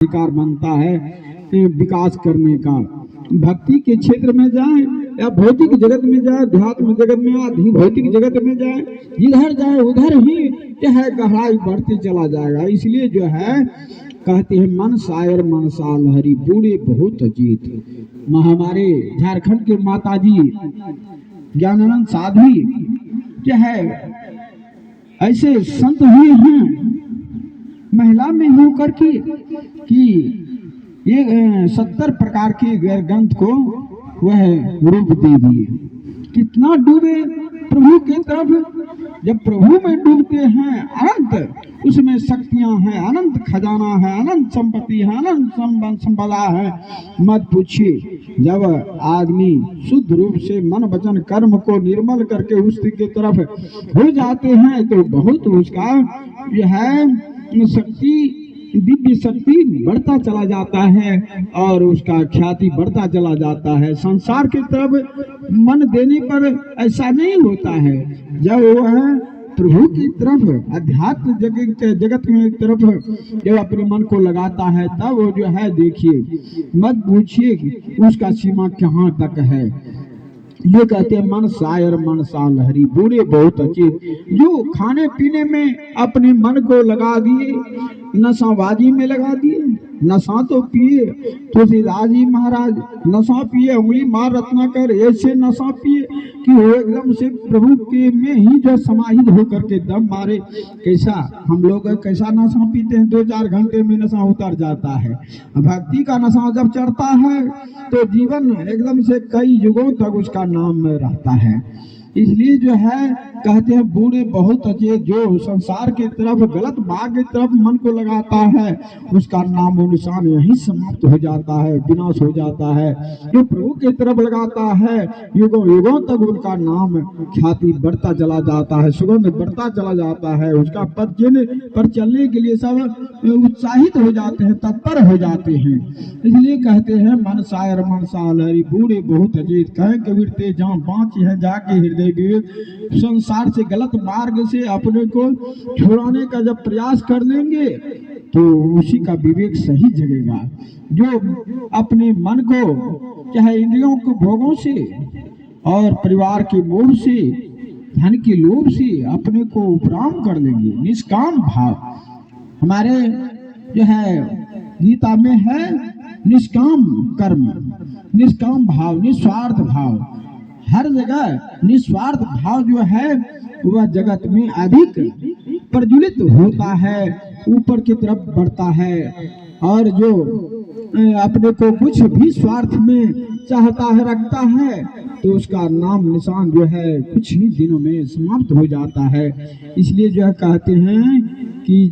अधिकार बनता है विकास करने का। भक्ति के क्षेत्र में जाए या भौतिक जगत में जाए, अध्यात्म जगत में या भौतिक जगत में जाए, इधर जाए उधर ही जो है गहराई बढ़ते चला जाएगा। इसलिए जो है कहते हैं मन शायर मन साल हरि बूढ़े बहुत अजीत। हमारे झारखंड के माता जी ज्ञानानंद साध्वी जो है ऐसे संत हुए हैं महिला में होकर कि ये 70 प्रकार के ग्रंथ को वह रूप दे दिए। कितना डूबे प्रभु की तरफ। जब प्रभु में डूबते हैं अनंत उसमें शक्तियां हैं, अनंत खजाना है, अनंत संपत्ति है, अनंत संपदा है। मत पूछिए। जब आदमी शुद्ध रूप से मन वचन कर्म को निर्मल करके उसकी तरफ हो जाते हैं तो बहुत उसका यह है शक्ति, दिव्य शक्ति बढ़ता चला जाता है और उसका ख्याति बढ़ता चला जाता है। संसार की तरफ मन देने पर ऐसा नहीं होता है। जब वह प्रभु की तरफ अध्यात्म जगत की तरफ जब अपने मन को लगाता है तब वो जो है देखिए मत पूछिए उसका सीमा कहाँ तक है। ये कहते हैं मन शायर मन साल हरि बूढ़े बहुत अच्छे। जो खाने पीने में अपने मन को लगा दिए, नशाबाजी में लगा दिए। नशा तो पिए तुलसीदास जी महाराज नशा पिए, उंगली मार रत्नाकर ऐसे नशा पिए कि वो एकदम से प्रभु के में ही जो समाहित होकर के दम मारे। कैसा हम लोग कैसा नशा पीते हैं, 2-4 घंटे में नशा उतर जाता है। भक्ति का नशा जब चढ़ता है तो जीवन एकदम से कई युगों तक उसका नाम रहता है। इसलिए जो है कहते हैं बूढ़े बहुत अच्छे। जो संसार की तरफ गलत मार्ग की तरफ मन को लगाता है उसका नाम और निशान यही समाप्त हो जाता है, विनाश हो जाता है। जो प्रभु की तरफ लगाता है युगों युगों तक उनका नाम ख्याति बढ़ता चला जाता है, सुगंध बढ़ता चला जाता है। उसका पद पर चलने के लिए सब उत्साहित हो जाते हैं, तत्पर हो जाते हैं। इसलिए कहते हैं मन शायर मन साल हरि बूढ़े बहुत अजीत। कहें कबीर ते जहाँ बाँच है जाके हृदय। संसार से गलत मार्ग से अपने को छुड़ाने का जब प्रयास कर लेंगे तो उसी का विवेक सही जगेगा। जो अपने मन को चाहे इंद्रियों के भोगों से और परिवार के मोह से धन के लोभ से अपने को उपराम कर लेंगे। निष्काम भाव हमारे जो है गीता में है, निष्काम कर्म, निष्काम भाव, निस्वार्थ भाव। हर जगह निस्वार्थ भाव जो है वह जगत में अधिक प्रज्वलित होता है, ऊपर की तरफ बढ़ता है। और जो अपने को कुछ भी स्वार्थ में चाहता है रखता है तो उसका नाम निशान जो है कुछ ही दिनों में समाप्त हो जाता है। इसलिए जो कहते हैं कि